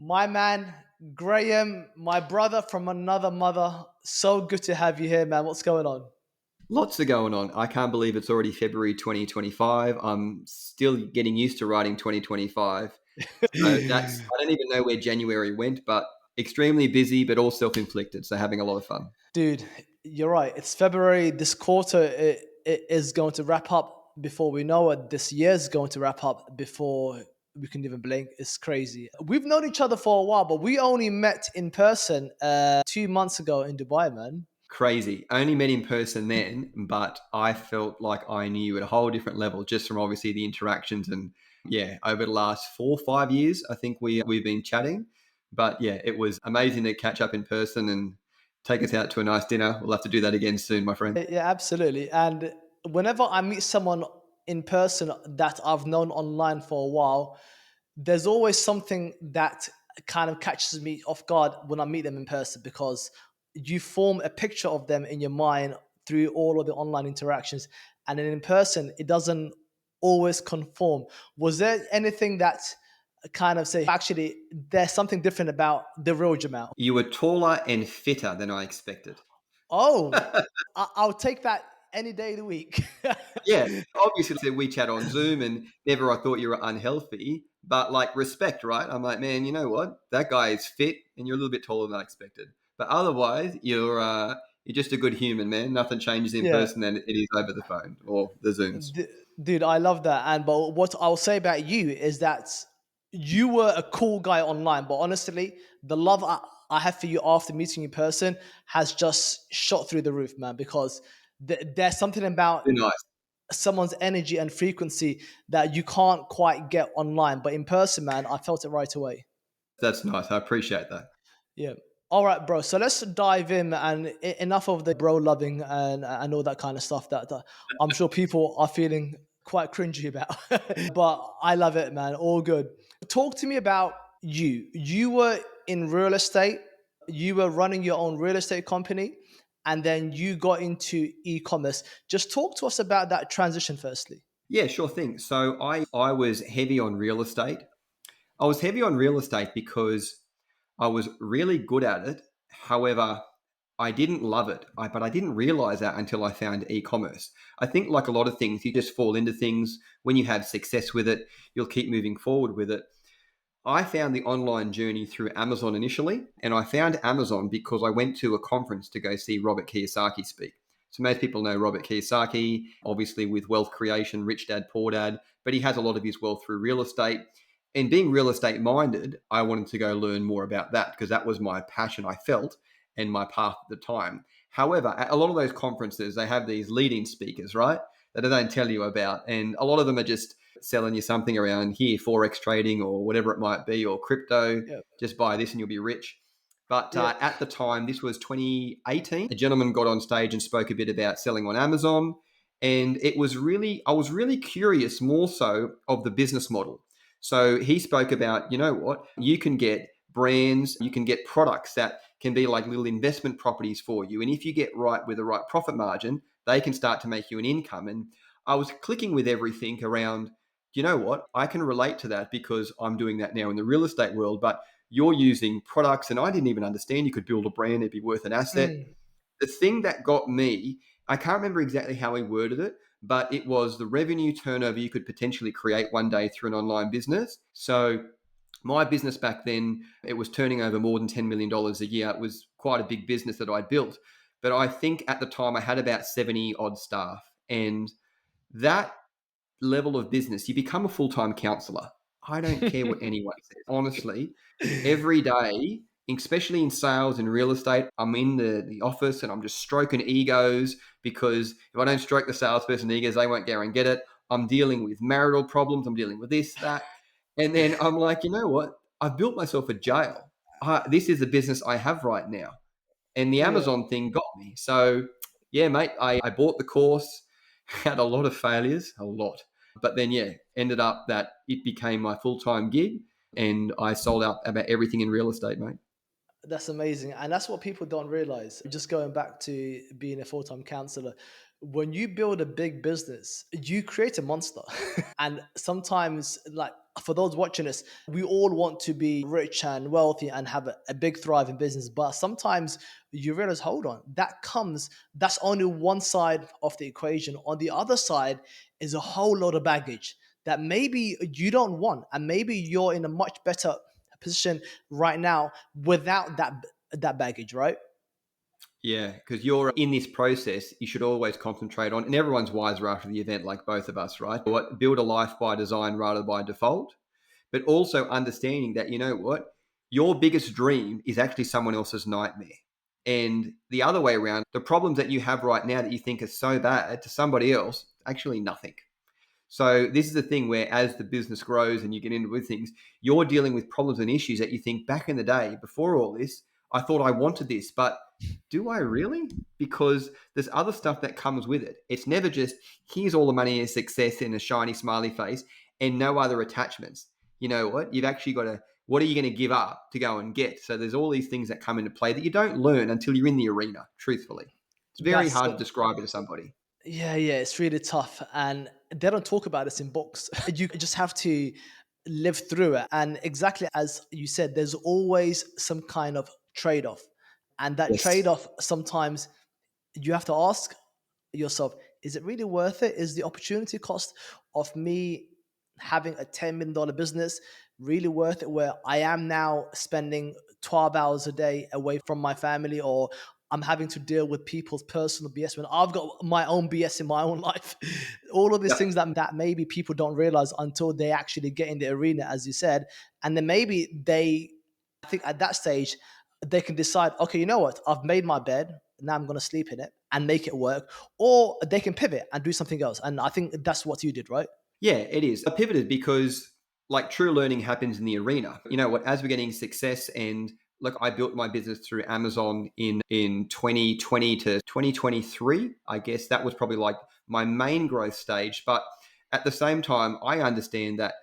My man, Graham, my brother from another mother. So good to have you here, man. What's going on? Lots are going on. I can't believe it's already February 2025. I'm still getting used to writing 2025. So I don't even know where January went, but extremely busy, but all self inflicted. So having a lot of fun. Dude, you're right. It's February. This quarter it is going to wrap up before we know it. This year's going to wrap up before we can even blink. It's crazy. We've known each other for a while, but we only met in person 2 months ago in Dubai, man. Crazy. I only met in person then, but I felt like I knew you at a whole different level just from obviously the interactions and yeah, over the last 4 or 5 years, I think we've been chatting. But yeah, it was amazing to catch up in person and take us out to a nice dinner. We'll have to do that again soon, my friend. Yeah, absolutely. And whenever I meet someone in person that I've known online for a while, there's always something that kind of catches me off guard when I meet them in person because you form a picture of them in your mind through all of the online interactions. And then in person, it doesn't always conform. Was there anything that kind of say, actually, there's something different about the real Jamal? You were taller and fitter than I expected. Oh, I'll take that any day of the week. Yeah, obviously we chat on Zoom and never I thought you were unhealthy, but like respect, right? I'm like, man, you know what? That guy is fit and you're a little bit taller than I expected. But otherwise, you're just a good human, man. Nothing changes in Yeah. person than it is over the phone or the Zooms. D- Dude, I love that. And but what I'll say about you is that you were a cool guy online, but honestly, the love I have for you after meeting you in person has just shot through the roof, man. Because there's something about Too nice. someone's energy and frequency that you can't quite get online, but in person, man, I felt it right away. That's nice. I appreciate that. Yeah. All right, bro. So let's dive in, and enough of the bro loving and all that kind of stuff that I'm sure people are feeling quite cringy about. But I love it, man. All good. Talk to me about you. You were in real estate. You were running your own real estate company, and then you got into e-commerce. Just talk to us about that transition, firstly. Yeah, sure thing. So I was heavy on real estate. I was heavy on real estate because I was really good at it. However, I didn't love it, but I didn't realize that until I found e-commerce. I think, like a lot of things, you just fall into things. When you have success with it, you'll keep moving forward with it. I found the online journey through Amazon initially, and I found Amazon because I went to a conference to go see Robert Kiyosaki speak. So most people know Robert Kiyosaki, obviously with wealth creation, rich dad, poor dad, but he has a lot of his wealth through real estate. And being real estate minded, I wanted to go learn more about that because that was my passion I felt and my path at the time. However, at a lot of those conferences, they have these leading speakers, right? That I don't tell you about. And a lot of them are just selling you something around here, Forex trading or whatever it might be, or crypto. Yeah. Just buy this and you'll be rich. But Yeah. at the time, this was 2018, a gentleman got on stage and spoke a bit about selling on Amazon. And I was really curious more so of the business model. So he spoke about, you know what, you can get brands, you can get products that can be like little investment properties for you. And if you get right with the right profit margin, they can start to make you an income. And I was clicking with everything around, you know what, I can relate to that because I'm doing that now in the real estate world, but you're using products and I didn't even understand you could build a brand, it'd be worth an asset. Mm. The thing that got me, I can't remember exactly how he worded it, but it was the revenue turnover you could potentially create one day through an online business. So my business back then, it was turning over more than $10 million a year. It was quite a big business that I built. But I think at the time I had about 70 odd staff. And that level of business, you become a full time counselor. I don't care what anyone says. Honestly, every day, especially in sales and real estate, I'm in the office and I'm just stroking egos because if I don't stroke the salesperson egos, they won't go and get it. I'm dealing with marital problems. I'm dealing with this, that. And then I'm like, you know what? I've built myself a jail. This is the business I have right now. And the Yeah. Amazon thing got me. So, yeah, mate, I bought the course, had a lot of failures, a lot. But then, yeah, ended up that it became my full time gig and I sold out about everything in real estate, mate. That's amazing. And that's what people don't realize. Just going back to being a full time counselor, When you build a big business, you create a monster. And sometimes, like for those watching us, we all want to be rich and wealthy and have a big thriving business. But sometimes you realize, hold on, that's only one side of the equation. On the other side is a whole lot of baggage that maybe you don't want. And maybe you're in a much better position right now without that baggage, right? Yeah, because you're in this process, you should always concentrate on, and everyone's wiser after the event, like both of us, right? What build a life by design rather than by default, but also understanding that, you know what, your biggest dream is actually someone else's nightmare. And the other way around, the problems that you have right now that you think are so bad to somebody else, actually nothing. So this is the thing where as the business grows and you get into with things, you're dealing with problems and issues that you think back in the day before all this, I thought I wanted this, but do I really? Because there's other stuff that comes with it. It's never just here's all the money and success in a shiny smiley face and no other attachments. You know what? You've actually got to what are you going to give up to go and get? So there's all these things that come into play that you don't learn until you're in the arena, truthfully. It's very That's hard to describe it to somebody. Yeah, yeah, it's really tough. And they don't talk about this in books. You just have to live through it. And exactly as you said, there's always some kind of trade off. And that Yes. trade off, sometimes you have to ask yourself, is it really worth it? Is the opportunity cost of me having a $10 million business really worth it, where I am now spending 12 hours a day away from my family, or I'm having to deal with people's personal BS when I've got my own BS in my own life? All of these Yep. things that maybe people don't realize until they actually get in the arena, as you said. And then maybe I think at that stage, they can decide, okay, you know what? I've made my bed. Now I'm going to sleep in it and make it work. Or they can pivot and do something else. And I think that's what you did, right? Yeah, it is. I pivoted because like true learning happens in the arena. You know what, as we're getting success and look, I built my business through Amazon in 2020 to 2023. I guess that was probably like my main growth stage, but at the same time I understand that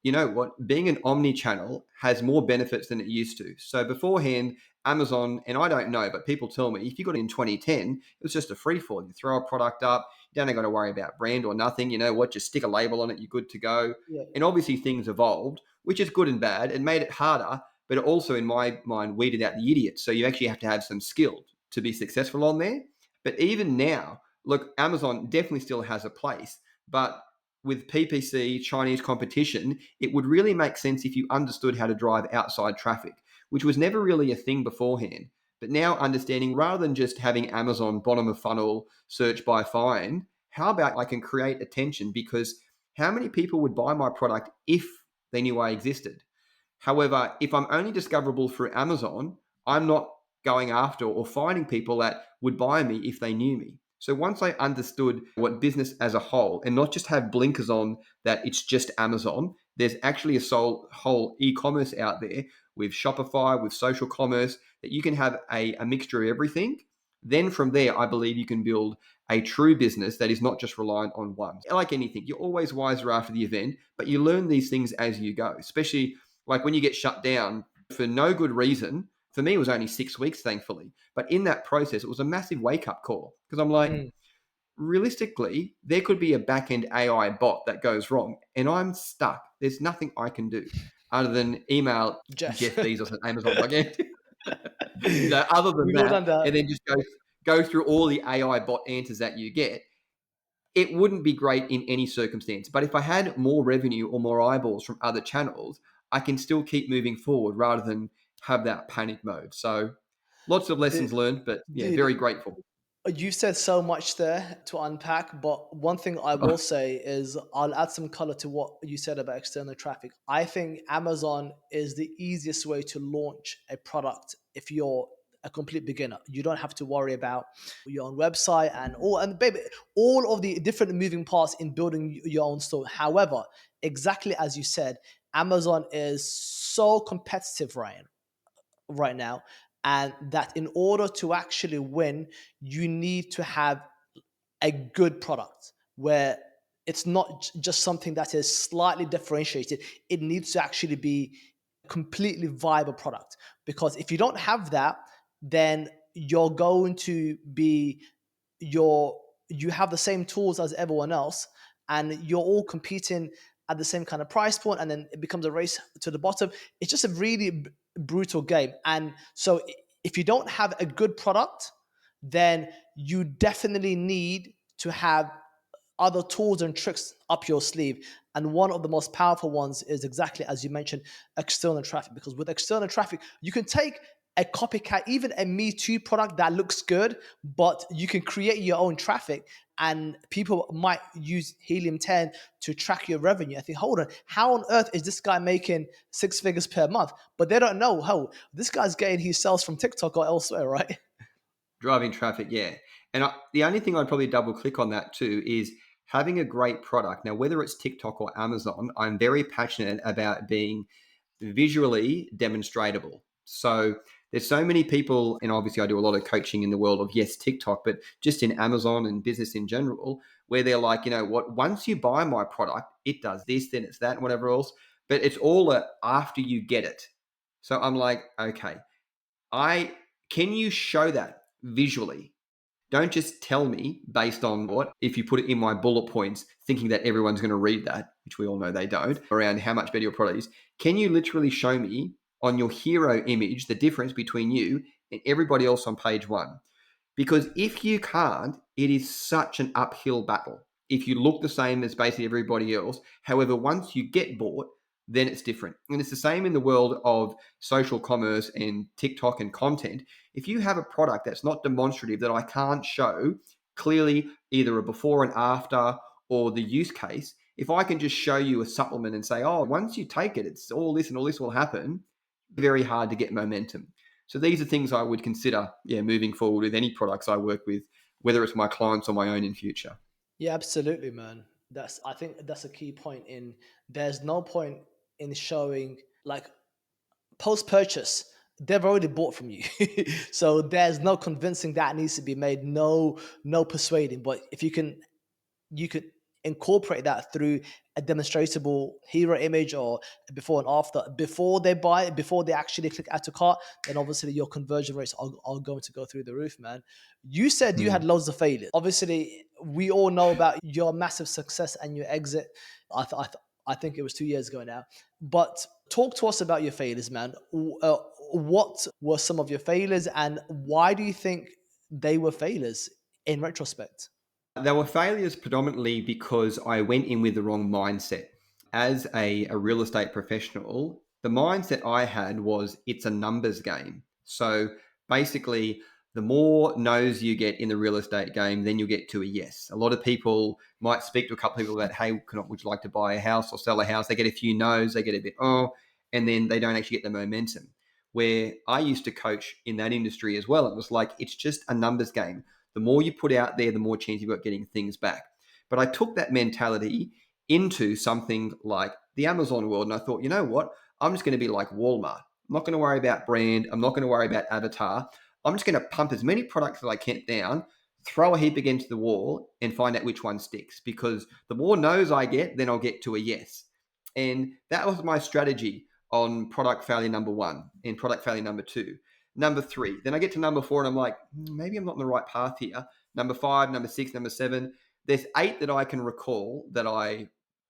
you know what, being an omni-channel has more benefits than it used to. So beforehand, Amazon, and I don't know, but people tell me if you got it in 2010, it was just a free fall. You throw a product up, you don't got to worry about brand or nothing. You know what? Just stick a label on it. You're good to go. Yeah. And obviously things evolved, which is good and bad. It made it harder, but it also, in my mind, weeded out the idiots. So you actually have to have some skill to be successful on there. But even now, look, Amazon definitely still has a place, but with PPC, Chinese competition, it would really make sense if you understood how to drive outside traffic, which was never really a thing beforehand. But now understanding rather than just having Amazon bottom of funnel search by find, how about I can create attention? Because how many people would buy my product if they knew I existed? However, if I'm only discoverable through Amazon, I'm not going after or finding people that would buy me if they knew me. So once I understood what business as a whole and not just have blinkers on that it's just Amazon, there's actually whole e-commerce out there with Shopify, with social commerce, that you can have a mixture of everything. Then from there, I believe you can build a true business that is not just reliant on one. Like anything, you're always wiser after the event, but you learn these things as you go, especially like when you get shut down for no good reason. For me, it was only 6 weeks, thankfully. But in that process, it was a massive wake up call because I'm like, Mm. realistically, there could be a back end AI bot that goes wrong and I'm stuck. There's nothing I can do other than email Jeff. Jeff Bezos at Amazon again. Other than We've all that, done that. and then just go through all the AI bot answers that you get, it wouldn't be great in any circumstance. But if I had more revenue or more eyeballs from other channels, I can still keep moving forward rather than have that panic mode. So lots of Dude, lessons learned, but yeah, dude, very grateful. you said so much there to unpack, but one thing I will say is I'll add some color to what you said about external traffic. I think Amazon is the easiest way to launch a product if you're a complete beginner. You don't have to worry about your own website and baby, all of the different moving parts in building your own store. However, exactly as you said, Amazon is so competitive, Ryan, right now, and that in order to actually win, you need to have a good product where it's not just something that is slightly differentiated. It needs to actually be a completely viable product, because if you don't have that, then you're going to be your you have the same tools as everyone else, and you're all competing at the same kind of price point, and then it becomes a race to the bottom. It's just a really brutal game. And so if you don't have a good product, then you definitely need to have other tools and tricks up your sleeve. And one of the most powerful ones is exactly as you mentioned, external traffic. Because with external traffic, you can take a copycat, even a Me Too product that looks good, but you can create your own traffic, and people might use Helium 10 to track your revenue. I think, hold on, how on earth is this guy making six figures per month? But they don't know how this guy's getting his sales from TikTok or elsewhere, right? Driving traffic, yeah. And the only thing I'd probably double click on that too is having a great product. Now, whether it's TikTok or Amazon, I'm very passionate about being visually demonstratable. So there's so many people, and obviously I do a lot of coaching in the world of, yes, TikTok, but just in Amazon and business in general, where they're like, you know what, once you buy my product, it does this, then it's that, and whatever else. But it's all after you get it. So I'm like, okay, I can you show that visually? Don't just tell me based on what, if you put it in my bullet points, thinking that everyone's going to read that, which we all know they don't, around how much better your product is. Can you literally show me on your hero image the difference between you and everybody else on page one? Because if you can't, it is such an uphill battle. If you look the same as basically everybody else, however, once you get bought, then it's different. And it's the same in the world of social commerce and TikTok and content. If you have a product that's not demonstrative, that I can't show clearly either a before and after or the use case, if I can just show you a supplement and say, oh, once you take it, it's all this and all this will happen, very hard to get momentum. So these are things I would consider, yeah, moving forward with any products I work with, whether it's my clients or my own in future. Yeah, absolutely, man. I think that's a key point. In There's no point in showing like post purchase. They've already bought from you, so there's no convincing that needs to be made. No persuading. But if you could incorporate that through a demonstrable hero image or before and after, before they buy, before they actually click add to cart, then obviously your conversion rates are going to go through the roof, man. You said you had Hmm. loads of failures. Obviously, we all know about your massive success and your exit. I think it was 2 years ago now. But talk to us about your failures, man. What were some of your failures, and why do you think they were failures in retrospect? They were failures predominantly because I went in with the wrong mindset. As a real estate professional, the mindset I had was it's a numbers game. So basically, the more no's you get in the real estate game, then you'll get to a yes. A lot of people might speak to a couple of people about, hey, would you like to buy a house or sell a house? They get a few no's, they get a bit, oh, and then they don't actually get the momentum. Where I used to coach in that industry as well, it was like, it's just a numbers game. The more you put out there, the more chance you've got getting things back. But I took that mentality into something like the Amazon world, and I thought, you know what? I'm just going to be like Walmart. I'm not going to worry about brand. I'm not going to worry about avatar. I'm just going to pump as many products as I can down, throw a heap against the wall, and find out which one sticks. Because the more no's I get, then I'll get to a yes. And that was my strategy on product failure number one and product failure number two. Number three. Then I get to number four and I'm like, maybe I'm not on the right path here. Number five, number six, number seven. There's eight that I can recall that I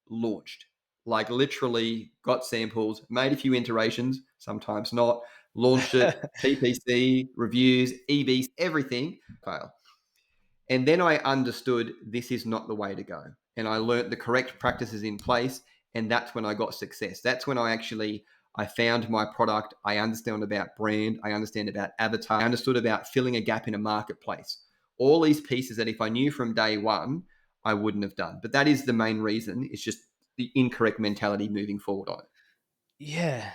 launched. Like literally got samples, made a few iterations, sometimes not, launched it, PPC, reviews, EVs, everything, fail. And then I understood this is not the way to go. And I learned the correct practices in place. And that's when I got success. That's when I found my product. I understand about brand. I understand about avatar. I understood about filling a gap in a marketplace. All these pieces that if I knew from day one, I wouldn't have done. But that is the main reason. It's just the incorrect mentality moving forward on it. Yeah,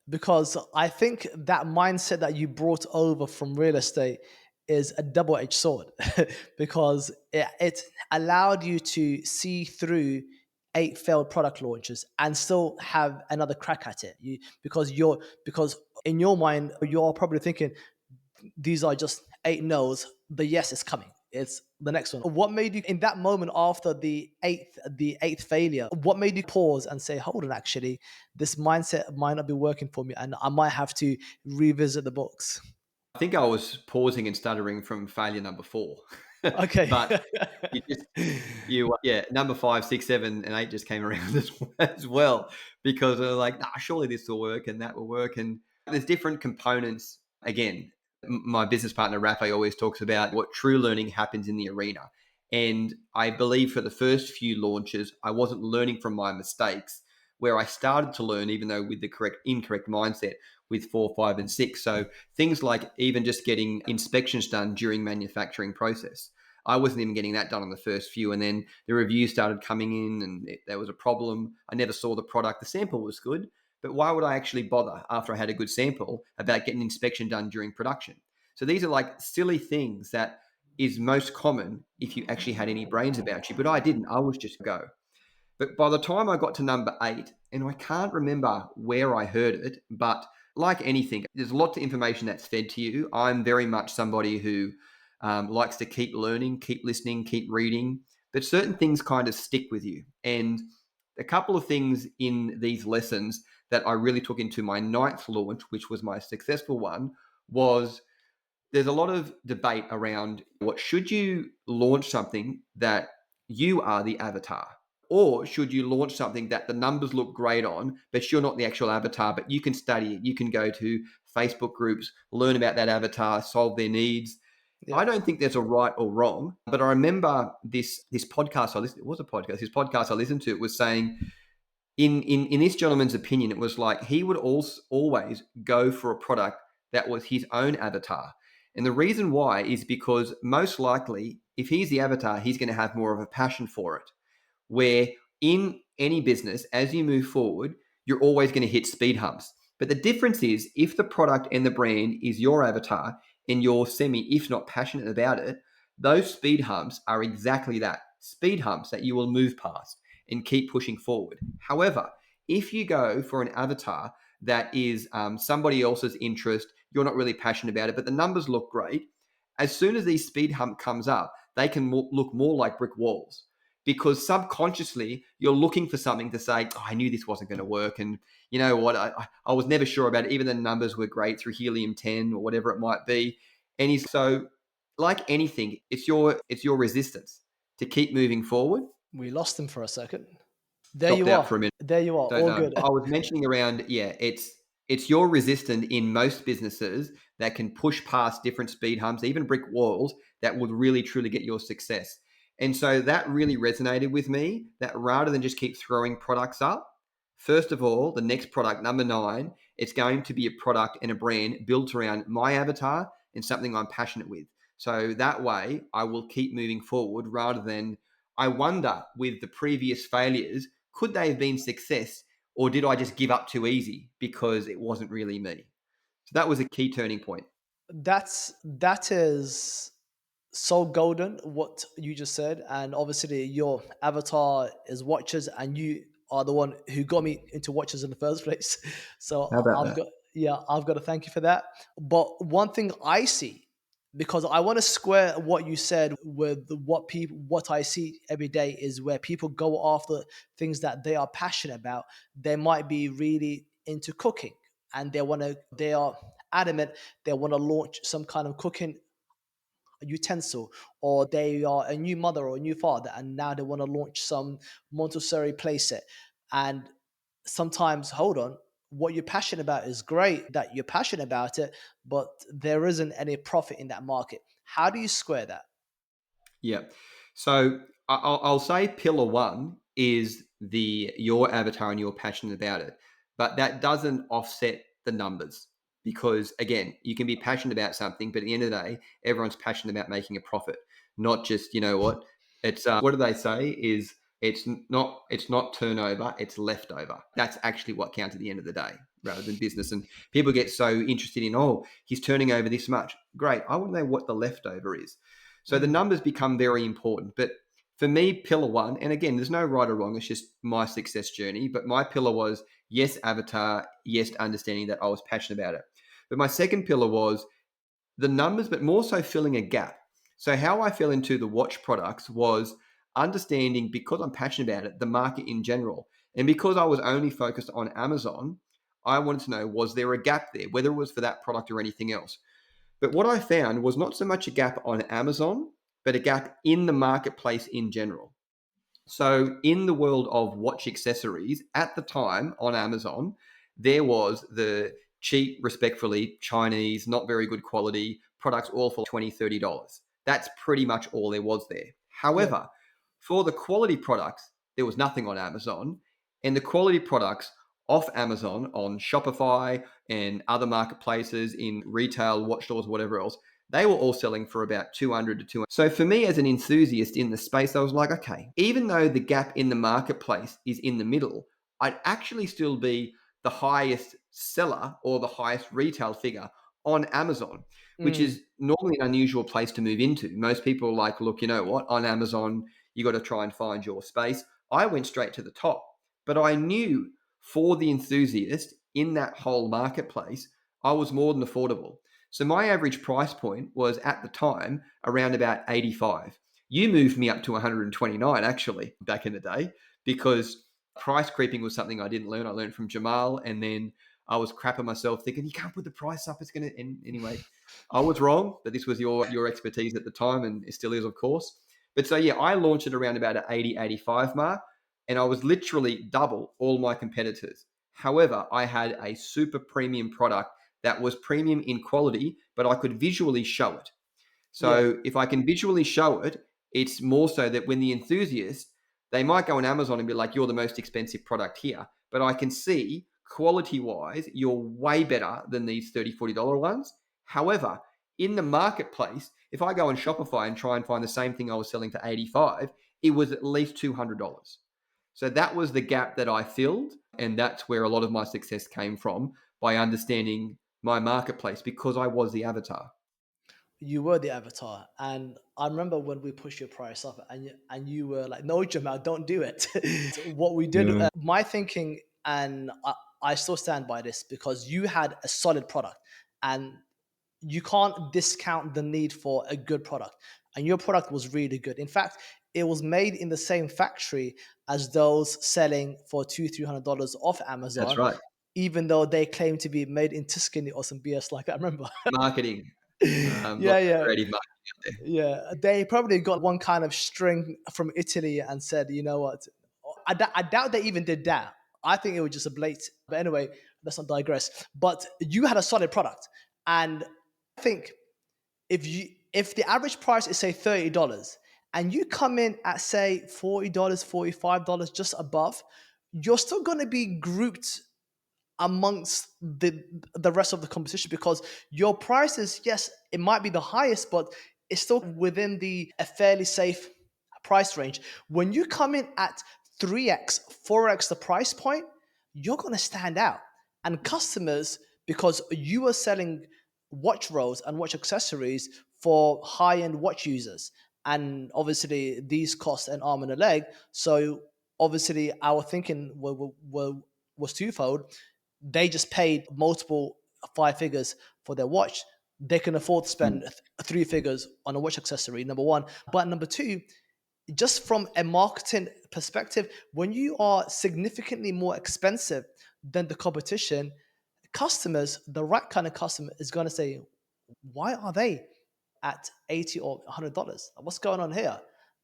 because I think that mindset that you brought over from real estate is a double-edged sword because it allowed you to see through eight failed product launches and still have another crack at it. Because in your mind you're probably thinking these are just eight no's. The yes is coming. It's the next one. What made you in that moment after the eighth failure? What made you pause and say, "Hold on, actually, this mindset might not be working for me, and I might have to revisit the books." I think I was pausing and stuttering from failure number four. Okay. But you just yeah, number 5, 6, 7, and 8 just came around as well because they're like, nah, surely this will work and that will work. And there's different components. Again, my business partner Rafa always talks about what true learning happens in the arena. And I believe for the first few launches, I wasn't learning from my mistakes where I started to learn, even though with the incorrect mindset with 4, 5, and 6. So things like even just getting inspections done during manufacturing process. I wasn't even getting that done on the first few. And then the reviews started coming in and there was a problem. I never saw the product. The sample was good, but why would I actually bother after I had a good sample about getting inspection done during production? So these are like silly things that is most common if you actually had any brains about you, but I didn't. I was just go. But by the time I got to number 8, and I can't remember where I heard it, but like anything, there's lots of information that's fed to you. I'm very much somebody who likes to keep learning, keep listening, keep reading, but certain things kind of stick with you. And a couple of things in these lessons that I really took into my 9th launch, which was my successful one, was there's a lot of debate around what should you launch something that you are the avatar, or should you launch something that the numbers look great on but you're not the actual avatar, but you can study it, you can go to Facebook groups, learn about that avatar, solve their needs. Yeah. I don't think there's a right or wrong, but I remember this podcast I listened, it was a podcast, this podcast I listened to, it was saying in this gentleman's opinion, it was like he would also always go for a product that was his own avatar. And the reason why is because most likely, if he's the avatar, he's going to have more of a passion for it. Where in any business, as you move forward, you're always going to hit speed humps. But the difference is if the product and the brand is your avatar and you're semi, if not passionate about it, those speed humps are exactly that, speed humps that you will move past and keep pushing forward. However, if you go for an avatar that is somebody else's interest, you're not really passionate about it, but the numbers look great, as soon as these speed hump comes up, they can look more like brick walls because subconsciously you're looking for something to say, oh, I knew this wasn't going to work. And you know what? I was never sure about it. Even the numbers were great through helium 10 or whatever it might be. And he's so like anything, it's your resistance to keep moving forward. We lost him for a second. There Dropped you out are. for a minute. There you are. Don't All know. good. I was mentioning around, yeah, it's your resistance in most businesses that can push past different speed humps, even brick walls, that would really truly get your success. And so that really resonated with me that rather than just keep throwing products up, first of all, the next product, number 9, it's going to be a product and a brand built around my avatar and something I'm passionate with. So that way I will keep moving forward rather than I wonder with the previous failures, could they have been success or did I just give up too easy because it wasn't really me? So that was a key turning point. That is so golden what you just said, and obviously your avatar is watches, and you are the one who got me into watches in the first place. So How about I've that? got, yeah, I've got to thank you for that. But one thing I see, because I want to square what you said with what I see every day is where people go after things that they are passionate about. They might be really into cooking, and they are adamant they want to launch some kind of cooking utensil, or they are a new mother or a new father and now they want to launch some Montessori playset. And sometimes, hold on, what you're passionate about is great that you're passionate about it, but there isn't any profit in that market. How do you square that? Yeah. So I'll say pillar one is the your avatar and you're passionate about it, but that doesn't offset the numbers because again, you can be passionate about something, but at the end of the day, everyone's passionate about making a profit, not just you know what it's. What do they say? Is it's not turnover, it's leftover. That's actually what counts at the end of the day, rather than business. And people get so interested in he's turning over this much. Great, I want to know what the leftover is. So the Mm. numbers become very important. But for me, pillar one, and again, there's no right or wrong, it's just my success journey. But my pillar was yes, avatar, yes, understanding that I was passionate about it. But my second pillar was the numbers, but more so filling a gap. So how I fell into the watch products was understanding because I'm passionate about it, the market in general. And because I was only focused on Amazon, I wanted to know was there a gap there, whether it was for that product or anything else. But what I found was not so much a gap on Amazon, but a gap in the marketplace in general. So, in the world of watch accessories, at the time on Amazon, there was the cheap, respectfully Chinese, not very good quality products, all for $20, $30. That's pretty much all there was there. Yeah. However, for the quality products, there was nothing on Amazon. And the quality products off Amazon on Shopify and other marketplaces in retail, watch stores, whatever else, they were all selling for about 200 to 200. So for me as an enthusiast in the space, I was like, okay, even though the gap in the marketplace is in the middle, I'd actually still be the highest seller or the highest retail figure on Amazon, which Mm. is normally an unusual place to move into. Most people are like, look, you know what, on Amazon, you got to try and find your space. I went straight to the top, but I knew for the enthusiast in that whole marketplace, I was more than affordable. So my average price point was at the time around about 85. You moved me up to 129 actually back in the day because price creeping was something I didn't learn. I learned from Jamal, and then I was crapping myself thinking you can't put the price up. It's going to. And anyway, I was wrong, but this was your expertise at the time, and it still is, of course. But so yeah, I launched it around about an 80, 85 mark, and I was literally double all my competitors. However, I had a super premium product that was premium in quality, but I could visually show it. Yeah. So if I can visually show it, it's more so that when the enthusiast, they might go on Amazon and be like, you're the most expensive product here. But I can see quality wise, you're way better than these $30, $40 ones. However, in the marketplace, if I go on Shopify and try and find the same thing I was selling for 85, it was at least $200. So that was the gap that I filled. And that's where a lot of my success came from by understanding my marketplace because I was the avatar. You were the avatar, and I remember when we pushed your price up, and you were like, "No, Jamal, don't do it." What we did, Yeah, my thinking, and I still stand by this because you had a solid product, and you can't discount the need for a good product. And your product was really good. In fact, it was made in the same factory as those selling for $200-300 off that's Amazon, right. even though they claim to be made in Tuscany or some BS like that. Remember? Marketing, Yeah, lots of yeah. creative marketing out there. Yeah, they probably got one kind of string from Italy and said, you know what? I doubt they even did that. I think it was just a blate. But anyway, let's not digress. But you had a solid product, and I think if the average price is say $30, and you come in at say $40, $45, just above, you're still going to be grouped amongst the rest of the competition because your prices, yes, it might be the highest, but it's still within the a fairly safe price range. When you come in at 3x, 4x the price point, you're going to stand out. And customers, because you are selling watch rolls and watch accessories for high-end watch users, and obviously these cost an arm and a leg. So obviously our thinking was twofold. They just paid multiple five figures for their watch. They can afford to spend Mm. three figures on a watch accessory, number one. But number two, just from a marketing perspective, when you are significantly more expensive than the competition, customers, the right kind of customer, is going to say, why are they at 80 or $100? What's going on here?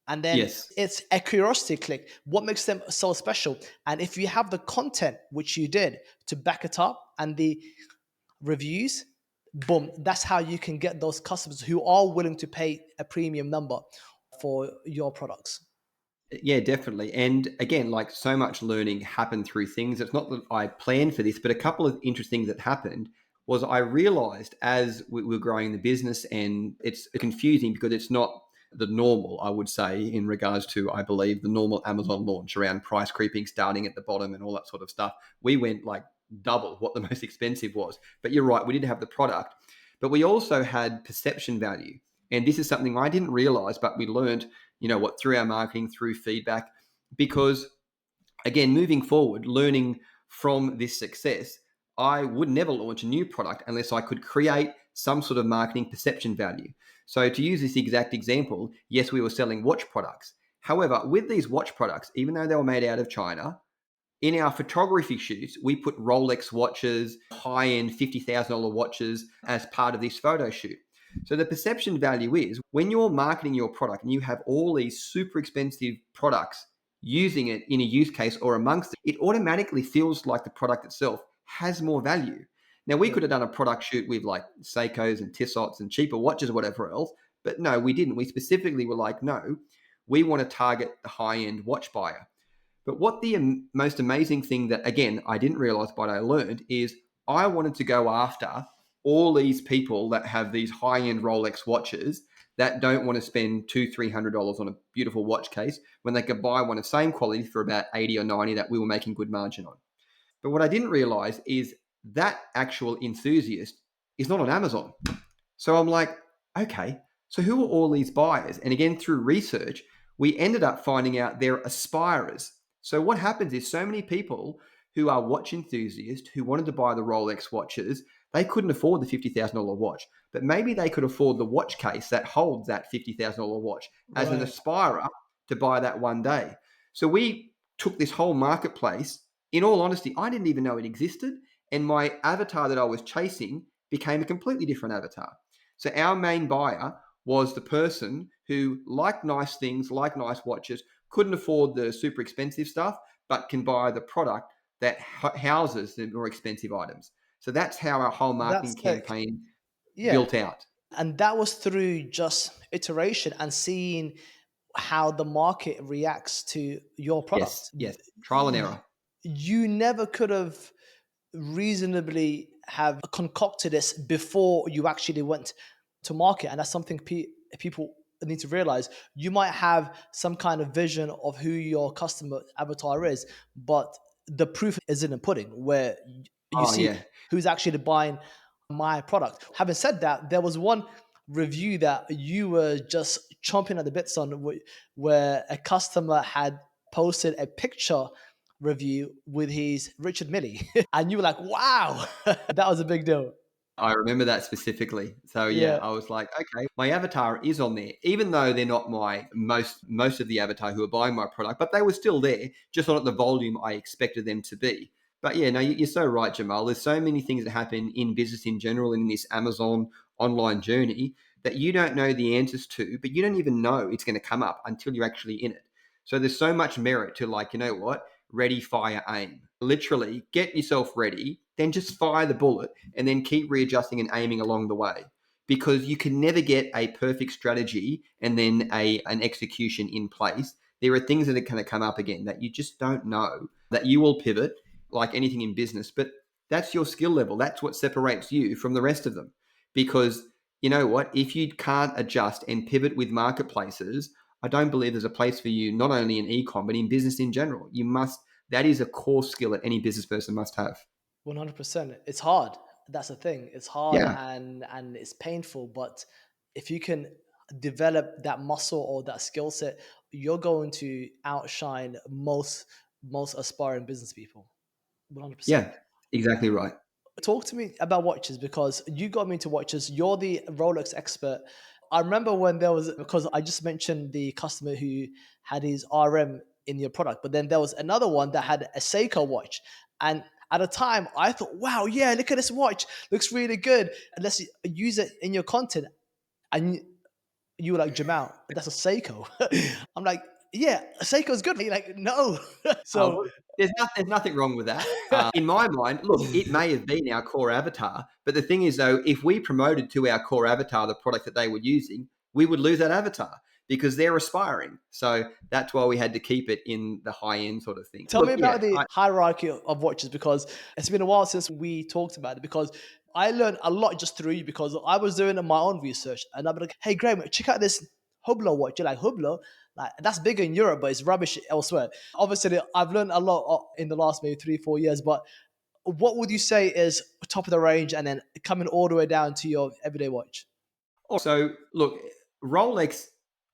And then Yes. it's a curiosity click. What makes them so special? And if you have the content, which you did, to back it up and the reviews, boom, that's how you can get those customers who are willing to pay a premium number for your products. Yeah, definitely. And again, like so much learning happened through things. It's not that I planned for this, but a couple of interesting things that happened was I realized as we were growing the business, and it's confusing because it's not the normal, I would say, in regards to, I believe, the normal Amazon launch around price creeping, starting at the bottom and all that sort of stuff. We went like double what the most expensive was. But you're right, we didn't have the product, but we also had perception value. And this is something I didn't realize, but we learned, you know what, through our marketing, through feedback, because again, moving forward, learning from this success, I would never launch a new product unless I could create some sort of marketing perception value. So to use this exact example, yes, we were selling watch products. However, with these watch products, even though they were made out of China, in our photography shoots, we put Rolex watches, high end $50,000 watches as part of this photo shoot. So the perception value is when you're marketing your product and you have all these super expensive products using it in a use case or amongst it, it automatically feels like the product itself has more value. Now, we Yeah. could have done a product shoot with like Seikos and Tissots and cheaper watches, whatever else, but no, we didn't. We specifically were like, no, we want to target the high end watch buyer. But what the most amazing thing that, again, I didn't realize, but I learned is I wanted to go after all these people that have these high end Rolex watches that don't want to spend $200-300 on a beautiful watch case when they could buy one of same quality for about 80 or 90 that we were making good margin on. But what I didn't realize is that actual enthusiast is not on Amazon. So I'm like, okay, so who are all these buyers? And again, through research, we ended up finding out they're aspirers. So what happens is so many people who are watch enthusiasts who wanted to buy the Rolex watches, they couldn't afford the $50,000 watch, but maybe they could afford the watch case that holds that $50,000 watch as an Right. aspirer to buy that one day. So we took this whole marketplace. In all honesty, I didn't even know it existed. And my avatar that I was chasing became a completely different avatar. So our main buyer was the person who liked nice things, liked nice watches, couldn't afford the super expensive stuff, but can buy the product that houses the more expensive items. So that's how our whole marketing That's sick. campaign Yeah. built out. And that was through just iteration and seeing how the market reacts to your Yes, product. yes. Trial and error. You never could have reasonably have concocted this before you actually went to market, and that's something people need to realize. You might have some kind of vision of who your customer avatar is, but the proof is in the pudding, where you Oh, see yeah. who's actually buying my product. Having said that, there was one review that you were just chomping at the bits on, where a customer had posted a picture review with his Richard Mille, and you were like, "Wow, that was a big deal." I remember that specifically. So yeah, Yeah, I was like, okay, my avatar is on there, even though they're not my most of the avatar who are buying my product, but they were still there, just not at the volume I expected them to be. But yeah, no, you're so right, Jamal. There's so many things that happen in business in general in this Amazon online journey that you don't know the answers to, but you don't even know it's going to come up until you're actually in it. So there's so much merit to like, you know what? Ready, fire, aim. Literally, get yourself ready, then just fire the bullet and then keep readjusting and aiming along the way because you can never get a perfect strategy and then an execution in place. There are things that are going to come up again that you just don't know, that you will pivot like anything in business, but that's your skill level. That's what separates you from the rest of them. Because you know what? If you can't adjust and pivot with marketplaces, I don't believe there's a place for you, not only in e-com, but in business in general. You must, that is a core skill that any business person must have. 100%. It's hard. That's the thing. It's hard Yeah. and it's painful, but if you can develop that muscle or that skill set, you're going to outshine most aspiring business people. 100%. Yeah, exactly right. Talk to me about watches, because you got me into watches. You're the Rolex expert. I remember when there was, because I just mentioned the customer who had his RM in your product, but then there was another one that had a Seiko watch. And at the time, I thought, wow, yeah, look at this watch. Looks really good. And let's use it in your content. And you were like, Jamal, that's a Seiko. I'm like, yeah, a Seiko's good. You're like, no. So Well, there's nothing wrong with that. In my mind, look, it may have been our core avatar, but the thing is, though, if we promoted to our core avatar the product that they were using, we would lose that avatar because they're aspiring. So that's why we had to keep it in the high end sort of thing. tell me Look, about yeah, the hierarchy of watches, because it's been a while since we talked about it. Because I learned a lot just through you, because I was doing my own research and I'm like, hey, Graham, check out this Hublot watch. You're like, Hublot? Like, that's bigger in Europe, but it's rubbish elsewhere. Obviously, I've learned a lot in the last maybe 3-4 years, but what would you say is top of the range and then coming all the way down to your everyday watch? so, look, Rolex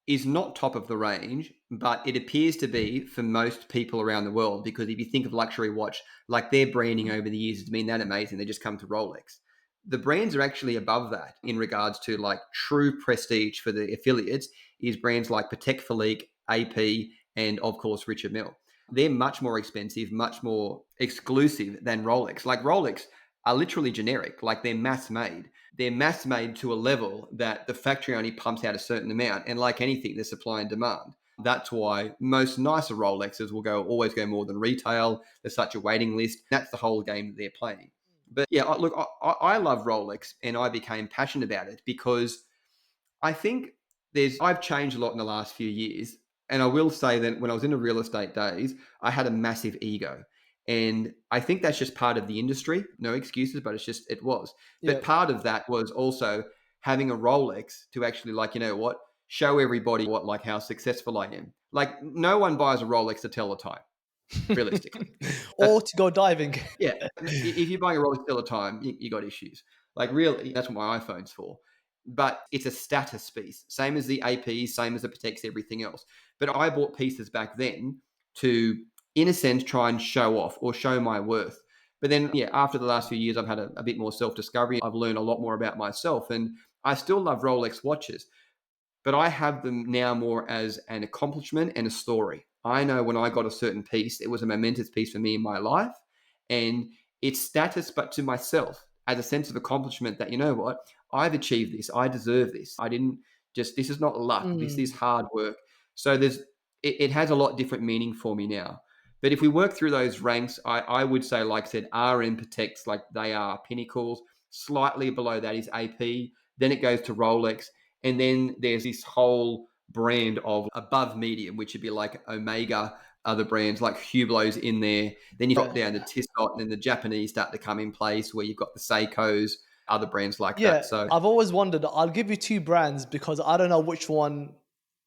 is not top of the range, but it appears to be for most people around the world because if you think of luxury watch, like their branding over the years has been that amazing, they just come to Rolex. The brands are actually above that in regards to like true prestige for the affiliates is brands like Patek Philippe, AP, and of course Richard Mille. They're much more expensive, much more exclusive than Rolex. Like Rolex, are literally generic, like they're mass made. They're mass made to a level that the factory only pumps out a certain amount. And like anything, there's supply and demand. That's why most nicer Rolexes will always go more than retail. There's such a waiting list. That's the whole game that they're playing. But yeah, look, I love Rolex and I became passionate about it because I think I've changed a lot in the last few years. And I will say that when I was in the real estate days, I had a massive ego. And I think that's just part of the industry. No excuses, but it was. Yeah. But part of that was also having a Rolex to actually, like, you know what, show everybody like how successful I am. Like, no one buys a Rolex to tell the time, realistically. That's Or to go diving. yeah. If you're buying a Rolex all the time, you got issues. Like, really, that's what my iPhone's for. But it's a status piece, same as the AP, same as it protects everything else. But I bought pieces back then to, in a sense, try and show off or show my worth. But then, yeah, after the last few years, I've had a bit more self discovery. I've learned a lot more about myself, and I still love Rolex watches, but I have them now more as an accomplishment and a story. I know when I got a certain piece, it was a momentous piece for me in my life, and it's status, but to myself as a sense of accomplishment that, you know what, I've achieved this, I deserve this. I didn't just, this is not luck, this is Mm. hard work. So it has a lot different meaning for me now. But if we work through those ranks, I would say, like I said, RM protects, like they are pinnacles. Slightly below that is AP. Then it goes to Rolex. And then there's this whole brand of above medium, which would be like Omega, other brands like Hublots in there. Then you drop Yeah. down to Tissot, and then the Japanese start to come in place where you've got the Seikos, other brands like Yeah, that. So I've always wondered. I'll give you two brands because I don't know which one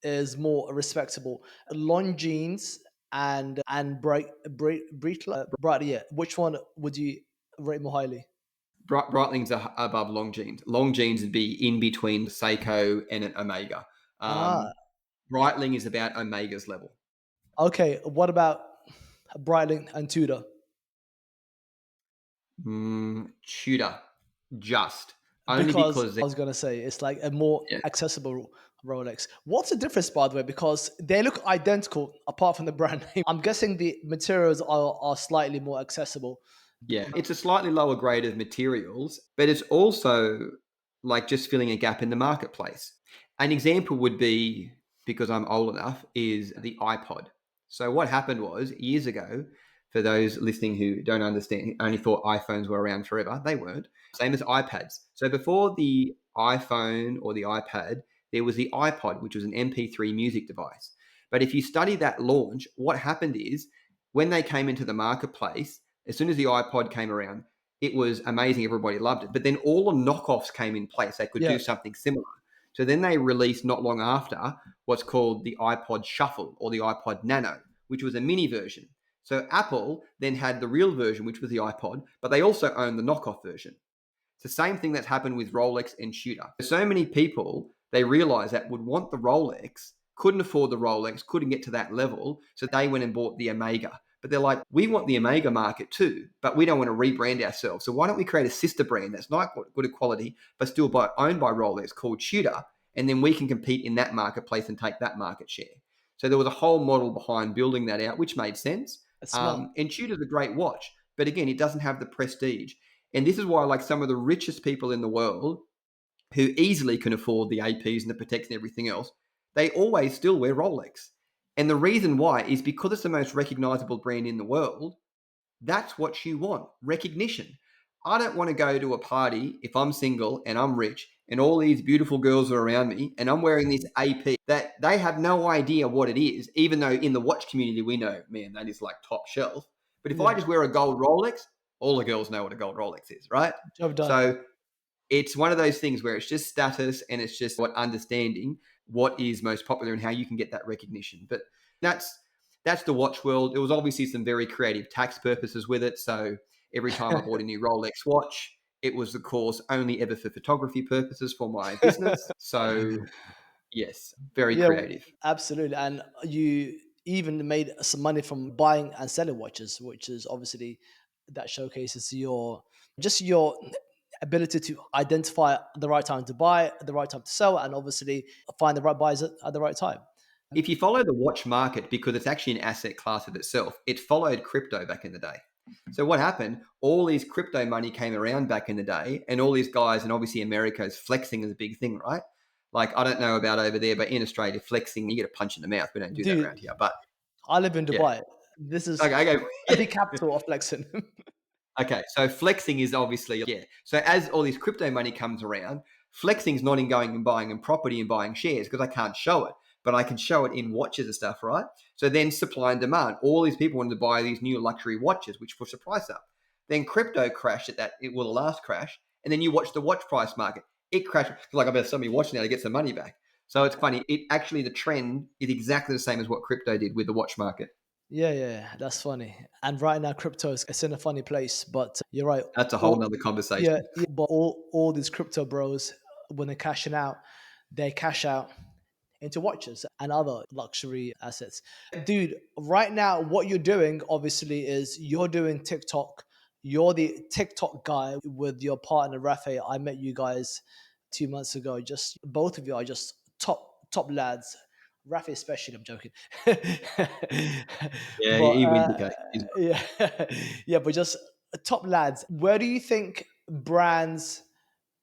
is more respectable. Longines and Brightly. Yeah, which one would you rate more highly? Breitling's are above Longines. Longines would be in between Seiko and an Omega. Ah, Breitling is about Omega's level. okay. What about Breitling and Tudor? Tudor, just only Because because I was gonna say it's like a more yeah, accessible Rolex. What's the difference, by the way? Because they look identical apart from the brand name. I'm guessing the materials are slightly more accessible. yeah, it's a slightly lower grade of materials, but it's also like just filling a gap in the marketplace. An example would be, because I'm old enough, is the iPod. So what happened was years ago, for those listening who don't understand, only thought iPhones were around forever, they weren't. Same as iPads. So before the iPhone or the iPad, there was the iPod, which was an MP3 music device. But if you study that launch, what happened is when they came into the marketplace, as soon as the iPod came around, it was amazing. Everybody loved it. But then all the knockoffs came in place. They could Yeah, do something similar. So then they released not long after what's called the iPod Shuffle or the iPod Nano, which was a mini version. So Apple then had the real version, which was the iPod, but they also owned the knockoff version. It's the same thing that's happened with Rolex and Shooter. So many people, they realized that would want the Rolex, couldn't afford the Rolex, couldn't get to that level. So they went and bought the Omega. But they're like, we want the Omega market too, but we don't want to rebrand ourselves. So why don't we create a sister brand that's not good quality, but still owned by Rolex called Shooter? And then we can compete in that marketplace and take that market share. So there was a whole model behind building that out, which made sense. it's smart. And Shooter's a great watch, but again, it doesn't have the prestige. And this is why, like, some of the richest people in the world who easily can afford the APs and the Pateks and everything else, they always still wear Rolex. And the reason why is because it's the most recognizable brand in the world. That's what you want, recognition. I don't want to go to a party if I'm single and I'm rich and all these beautiful girls are around me and I'm wearing this AP that they have no idea what it is, even though in the watch community we know, man, that is like top shelf. But if I Yeah, just wear a gold Rolex, all the girls know what a gold Rolex is, right? job done. So it's one of those things where it's just status and it's just what understanding what is most popular and how you can get that recognition. But that's that's the watch world. It was obviously some very creative tax purposes with it. So every time I bought a new Rolex watch, it was of course only ever for photography purposes for my business. So yes, very Yeah, creative. absolutely. And you even made some money from buying and selling watches, which is obviously that showcases your ability to identify the right time to buy, the right time to sell, and obviously find the right buyers at the right time. If you follow the watch market, because it's actually an asset class of itself, it followed crypto back in the day. So what happened? All these crypto money came around back in the day, and all these guys, and obviously America's flexing is a big thing, right? Like I don't know about over there, but in Australia, flexing you get a punch in the mouth. We don't do that Dude, around here, but I live in yeah. Dubai. This is Okay, okay. the capital of flexing. Okay, so flexing is obviously, yeah. So as all this crypto money comes around, flexing is not in going and buying and property and buying shares because I can't show it, but I can show it in watches and stuff, right? So then supply and demand. All these people wanted to buy these new luxury watches, which pushed the price up. Then crypto crashed at that, it will the last crash, and then you watch the watch price market. It crashed. Like I better sell me watch now to get some money back. So it's funny. It actually the trend is exactly the same as what crypto did with the watch market. Yeah, yeah, that's funny. And right now, crypto is it's in a funny place. But you're right. That's a whole All, nother yeah, conversation. yeah, but all these crypto bros, when they're cashing out, they cash out into watches and other luxury assets. Dude, right now, what you're doing obviously is you're doing TikTok. You're the TikTok guy with your partner Rafe. I met you guys 2 months ago. Just both of you are just top lads. Rafi especially, I'm joking. Yeah, but he wins okay. He's yeah, yeah, but just top lads. Where do you think brands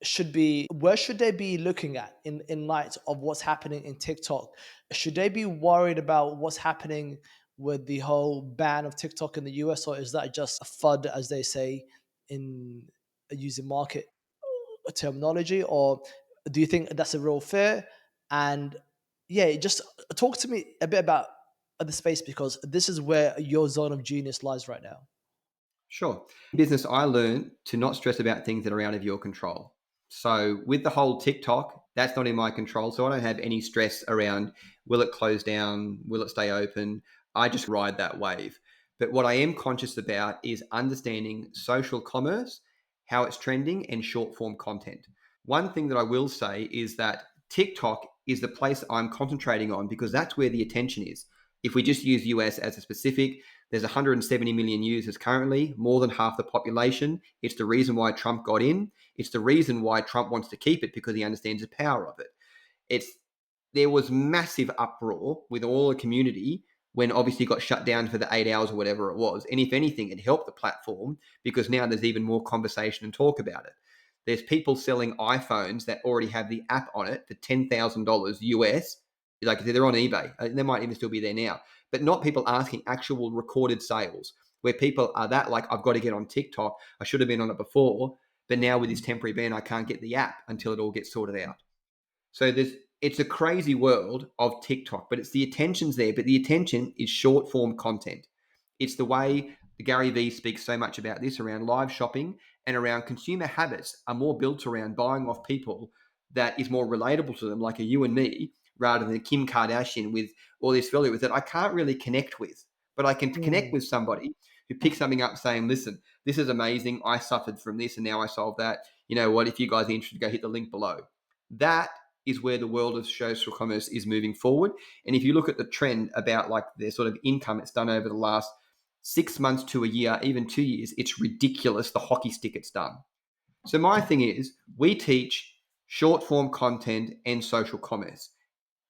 should be, where should they be looking at in light of what's happening in TikTok? Should they be worried about what's happening with the whole ban of TikTok in the US, or is that just a FUD, as they say in using market terminology, or do you think that's a real fear? And yeah, just talk to me a bit about the space because this is where your zone of genius lies right now. Sure. In business, I learned to not stress about things that are out of your control. So with the whole TikTok, that's not in my control. So I don't have any stress around will it close down? Will it stay open? I just ride that wave. But what I am conscious about is understanding social commerce, how it's trending, and short form content. One thing that I will say is that TikTok is the place I'm concentrating on because that's where the attention is. If we just use US as a specific, there's 170 million users currently, more than half the population. It's the reason why Trump got in. It's the reason why Trump wants to keep it because he understands the power of it. It's There was massive uproar with all the community when obviously got shut down for the 8 hours or whatever it was. And if anything, it helped the platform because now there's even more conversation and talk about it. There's people selling iPhones that already have the app on it for $10,000 US. Like they're on eBay. They might even still be there now, but not people asking actual recorded sales where people are that like, I've got to get on TikTok. I should have been on it before, but now with this temporary ban, I can't get the app until it all gets sorted out. So it's a crazy world of TikTok, but it's the attention's there, but the attention is short form content. It's the way Gary Vee speaks so much about this around live shopping and around consumer habits are more built around buying off people that is more relatable to them, like a you and me, rather than Kim Kardashian with all this value with that I can't really connect with. But I can connect Mm, with somebody who picks something up saying, listen, this is amazing. I suffered from this and now I solved that. You know what? If you guys are interested, go hit the link below. That is where the world of social commerce is moving forward. And if you look at the trend about like the sort of income it's done over the last 6 months to a year, even 2 years, it's ridiculous the hockey stick it's done. So my thing is, we teach short form content and social commerce.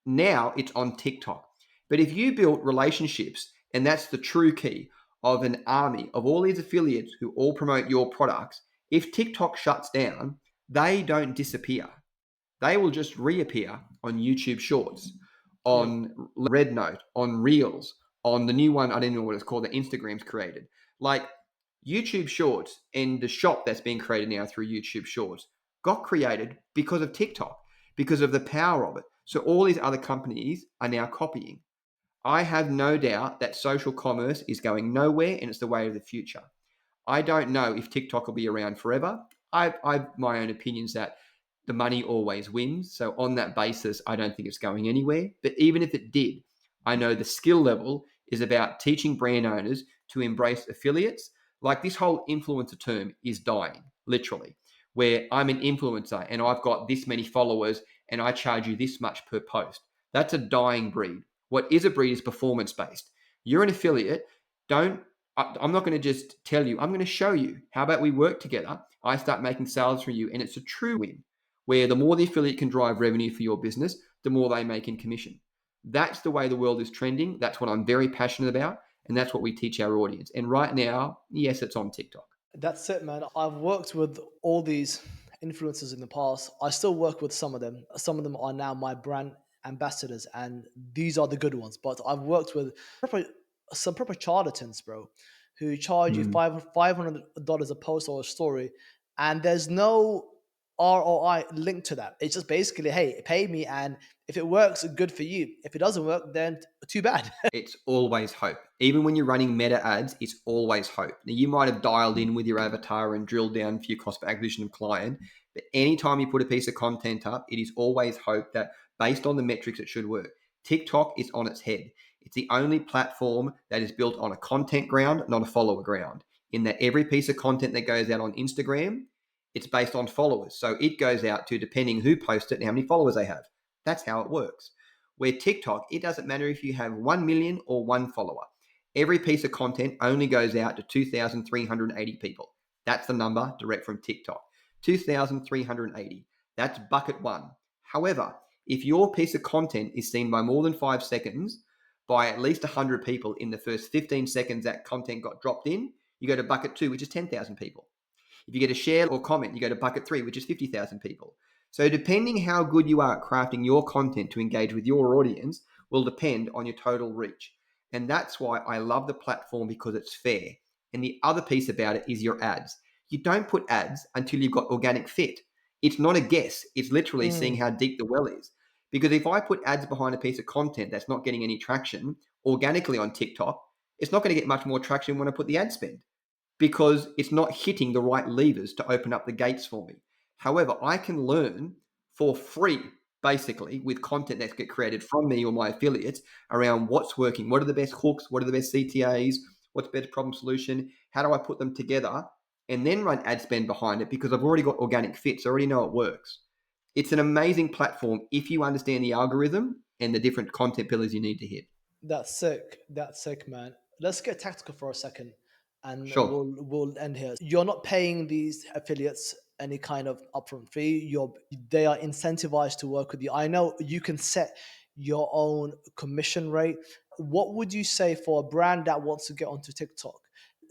Now it's on TikTok. But if you build relationships, and that's the true key of an army of all these affiliates who all promote your products, if TikTok shuts down, they don't disappear. They will just reappear on YouTube Shorts, yep. on Red Note, on Reels, on the new one, I don't know what it's called, that Instagram's created. Like YouTube Shorts and the shop that's being created now through YouTube Shorts got created because of TikTok, because of the power of it. So all these other companies are now copying. I have no doubt that social commerce is going nowhere and it's the way of the future. I don't know if TikTok will be around forever. I've my own opinions that the money always wins. So on that basis, I don't think it's going anywhere. But even if it did, I know the skill level is about teaching brand owners to embrace affiliates. Like this whole influencer term is dying, literally, where I'm an influencer and I've got this many followers and I charge you this much per post. That's a dying breed. What is a breed is performance based. You're an affiliate. Don't I'm not going to just tell you, I'm going to show you. How about we work together? I start making sales for you, and it's a true win where the more the affiliate can drive revenue for your business, the more they make in commission. That's the way the world is trending. That's what I'm very passionate about. And that's what we teach our audience. And right now, yes, it's on TikTok. That's it, man. I've worked with all these influencers in the past. I still work with some of them. Some of them are now my brand ambassadors, and these are the good ones. But I've worked with proper, some proper charlatans, bro, who charge you Mm. $500 a post or a story, and there's no ROI linked to that. It's just basically, hey, pay me, and if it works, good for you. If it doesn't work, then too bad. It's always hope. Even when you're running meta ads, it's always hope. Now, you might have dialed in with your avatar and drilled down for your cost per acquisition of client, but anytime you put a piece of content up, it is always hope that based on the metrics, it should work. TikTok is on its head. It's the only platform that is built on a content ground, not a follower ground, in that every piece of content that goes out on Instagram, it's based on followers. So it goes out to depending who posts it and how many followers they have. That's how it works. Where TikTok, it doesn't matter if you have 1 million or one follower. Every piece of content only goes out to 2,380 people. That's the number direct from TikTok. 2,380. That's bucket one. However, if your piece of content is seen by more than 5 seconds by at least 100 people in the first 15 seconds that content got dropped in, you go to bucket two, which is 10,000 people. If you get a share or comment, you go to bucket three, which is 50,000 people. So depending how good you are at crafting your content to engage with your audience will depend on your total reach. And that's why I love the platform, because it's fair. And the other piece about it is your ads. You don't put ads until you've got organic fit. It's not a guess. It's literally seeing Mm, how deep the well is. Because if I put ads behind a piece of content that's not getting any traction organically on TikTok, it's not going to get much more traction when I put the ad spend, because it's not hitting the right levers to open up the gates for me. However, I can learn for free, basically, with content that get created from me or my affiliates around what's working, what are the best hooks, what are the best CTAs, what's the best problem solution, how do I put them together, and then run ad spend behind it because I've already got organic fits, I already know it works. It's an amazing platform if you understand the algorithm and the different content pillars you need to hit. that's sick. That's sick, man. Let's get tactical for a second, and Sure. we'll end here. You're not paying these affiliates any kind of upfront fee. They are incentivized to work with you. I know you can set your own commission rate. What would you say for a brand that wants to get onto TikTok?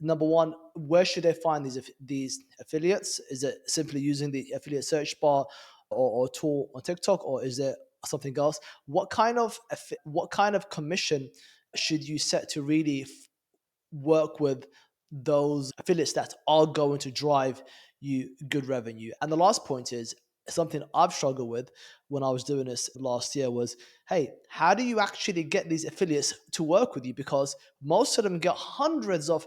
Number one, where should they find these affiliates? Is it simply using the affiliate search bar or tool on TikTok, or is it something else? What kind of commission should you set to really work with those affiliates that are going to drive you good revenue? And the last point is something I've struggled with when I was doing this last year was, hey, how do you actually get these affiliates to work with you? Because most of them get hundreds of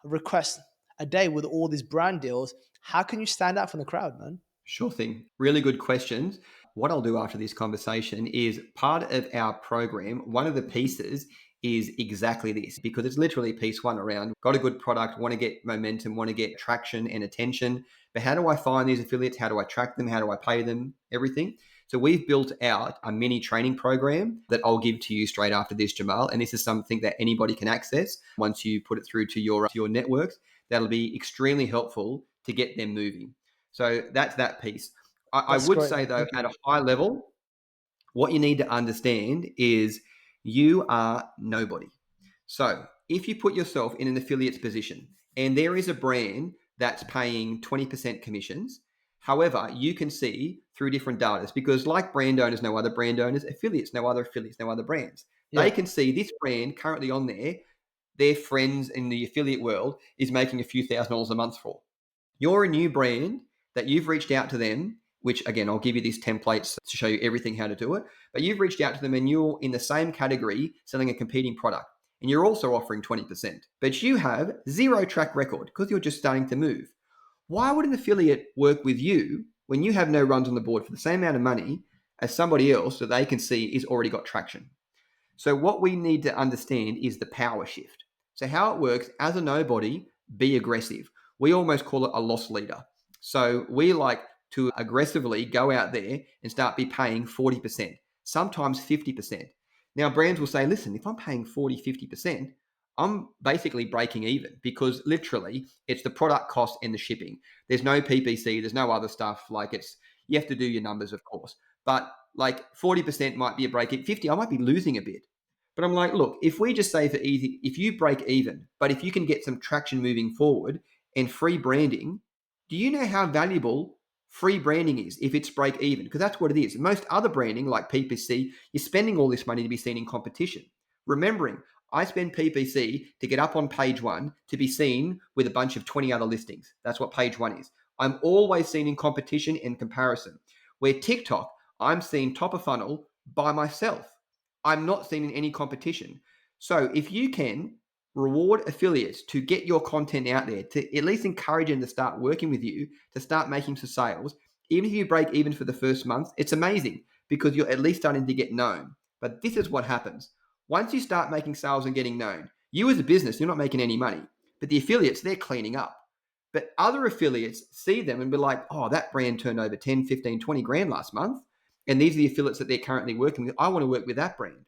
requests a day with all these brand deals. How can you stand out from the crowd, man? Sure thing. Really good questions. What I'll do after this conversation is part of our program. One of the pieces is exactly this, because it's literally piece one around got a good product, want to get momentum, want to get traction and attention. But how do I find these affiliates? How do I track them? How do I pay them? Everything. So we've built out a mini training program that I'll give to you straight after this, Jamal. And this is something that anybody can access once you put it through to your networks. That'll be extremely helpful to get them moving. So that's that piece. I That's would great, say, man. though, Thank at you. a high level, what you need to understand is you are nobody. So if you put yourself in an affiliate's position and there is a brand that's paying 20% commissions, however, you can see through different data, because like brand owners know other brand owners, affiliates know other brands. They Yeah, can see this brand currently on there, their friends in the affiliate world is making a few $1,000s a month for. You're a new brand that you've reached out to them, which again, I'll give you these templates to show you everything how to do it. But you've reached out to them and you're in the same category selling a competing product. And you're also offering 20%. But you have zero track record because you're just starting to move. Why would an affiliate work with you when you have no runs on the board for the same amount of money as somebody else that they can see is already got traction? So, what we need to understand is the power shift. So, how it works as a nobody, be aggressive. We almost call it a loss leader. So, we like to aggressively go out there and start be paying 40%, sometimes 50%. Now, brands will say, listen, if I'm paying 40, 50%, I'm basically breaking even, because literally it's the product cost and the shipping. There's no PPC, there's no other stuff. Like, it's, you have to do your numbers, of course. But like 40% might be a break even, 50, I might be losing a bit. But I'm like, look, if we just say for easy, if you break even, but if you can get some traction moving forward and free branding, do you know how valuable free branding is if it's break even? Because that's what it is. Most other branding, like PPC, you're spending all this money to be seen in competition. Remembering, I spend PPC to get up on page one to be seen with a bunch of 20 other listings. That's what page one is. I'm always seen in competition and comparison. Where TikTok, I'm seen top of funnel by myself. I'm not seen in any competition. So if you can reward affiliates to get your content out there, to at least encourage them to start working with you, to start making some sales, even if you break even for the first month, it's amazing because you're at least starting to get known. But this is what happens. Once you start making sales and getting known, you as a business, you're not making any money. But the affiliates, they're cleaning up. But other affiliates see them and be like, oh, that brand turned over 10, 15, 20 grand last month. And these are the affiliates that they're currently working with. I want to work with that brand.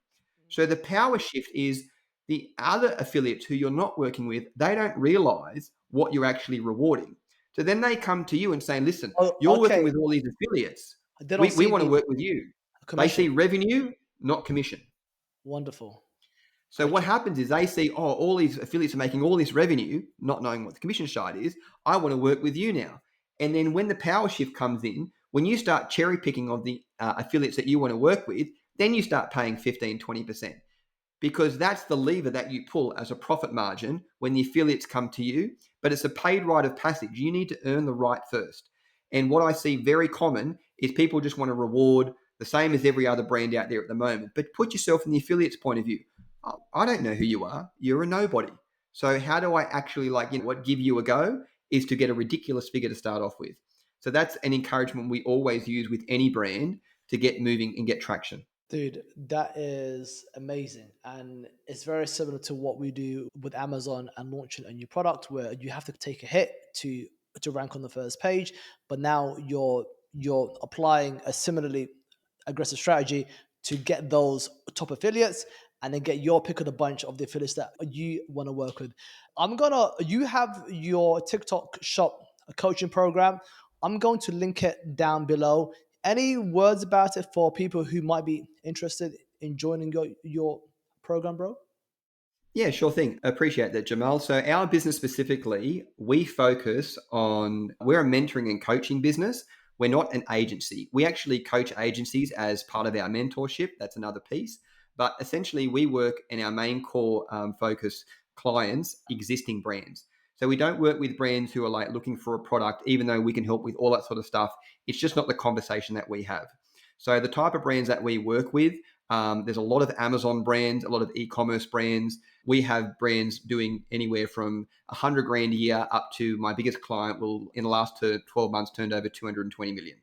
So the power shift is the other affiliates who you're not working with, they don't realize what you're actually rewarding. So then they come to you and say, listen, Oh, you're working okay. with all these affiliates. They don't We see want to the work with you. They commission. see revenue, not commission. Wonderful. So what Gotcha. happens is they see, oh, all these affiliates are making all this revenue, not knowing what the commission side is. I want to work with you now. And then when the power shift comes in, when you start cherry picking of the affiliates that you want to work with, then you start paying 15, 20%, because that's the lever that you pull as a profit margin when the affiliates come to you. But it's a paid rite of passage. You need to earn the right first. And what I see very common is people just want to reward the same as every other brand out there at the moment. But put yourself in the affiliate's point of view. Oh, I don't know who you are. You're a nobody. So how do I actually what give you a go is to get a ridiculous figure to start off with. So that's an encouragement we always use with any brand to get moving and get traction. Dude, that is amazing. And it's very similar to what we do with Amazon and launching a new product where you have to take a hit to rank on the first page. But now you're applying a similarly aggressive strategy to get those top affiliates and then get your pick of the bunch of the affiliates that you want to work with. You have your TikTok shop coaching program. I'm going to link it down below. Any words about it for people who might be interested in joining your program, bro? Yeah, sure thing. Appreciate that, Jamal. So, our business specifically, we focus on, we're a mentoring and coaching business. We're not an agency. We actually coach agencies as part of our mentorship. That's another piece. But essentially, we work in our main core focus clients, existing brands. So, we don't work with brands who are like looking for a product, even though we can help with all that sort of stuff. It's just not the conversation that we have. So, the type of brands that we work with, there's a lot of Amazon brands, a lot of e-commerce brands. We have brands doing anywhere from 100 grand a year up to my biggest client will, in the last 12 months, turned over 220 million.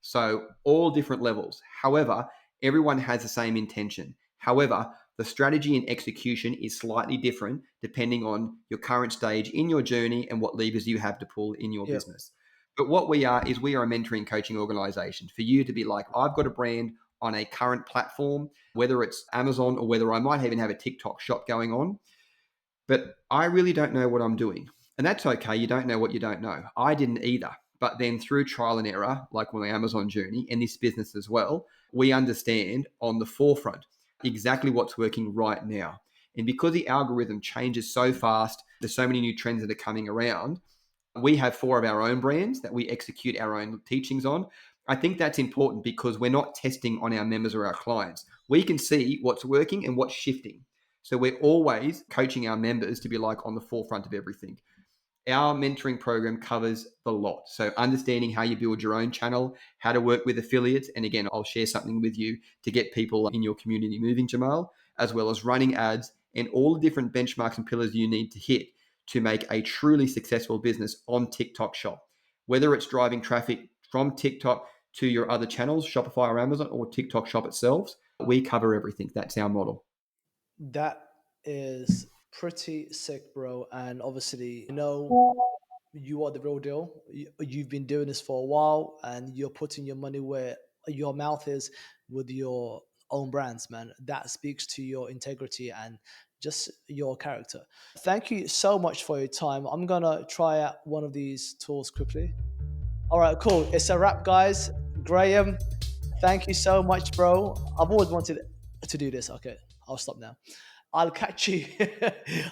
So all different levels. However, everyone has the same intention. However, the strategy and execution is slightly different depending on your current stage in your journey and what levers you have to pull in your Yeah. business. But what we are is we are a mentoring coaching organization for you to be like, I've got a brand on a current platform, whether it's Amazon or whether I might even have a TikTok shop going on, but I really don't know what I'm doing. And that's okay. You don't know what you don't know. I didn't either. But then through trial and error, like my Amazon journey and this business as well, we understand on the forefront exactly what's working right now. And because the algorithm changes so fast, there's so many new trends that are coming around. We have four of our own brands that we execute our own teachings on. I think that's important because we're not testing on our members or our clients. We can see what's working and what's shifting. So we're always coaching our members to be like on the forefront of everything. Our mentoring program covers the lot. So understanding how you build your own channel, how to work with affiliates. And again, I'll share something with you to get people in your community moving, Jamal, as well as running ads and all the different benchmarks and pillars you need to hit to make a truly successful business on TikTok shop. Whether it's driving traffic from TikTok to your other channels, Shopify or Amazon, or TikTok shop itself, we cover everything. That's our model. That is pretty sick, bro. And obviously, you are the real deal. You've been doing this for a while and you're putting your money where your mouth is with your own brands, man. That speaks to your integrity and just your character. Thank you so much for your time. I'm going to try out one of these tools quickly. All right, cool. It's a wrap, guys. Graham, thank you so much, bro. I've always wanted to do this. Okay. I'll stop now. I'll catch you.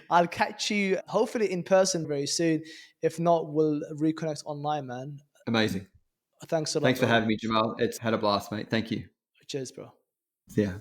I'll catch you hopefully in person very soon. If not, we'll reconnect online, man. Amazing. Thanks a lot, Thanks for bro. having me, Jamal. It's had a blast, mate. Thank you. Cheers, bro. Yeah.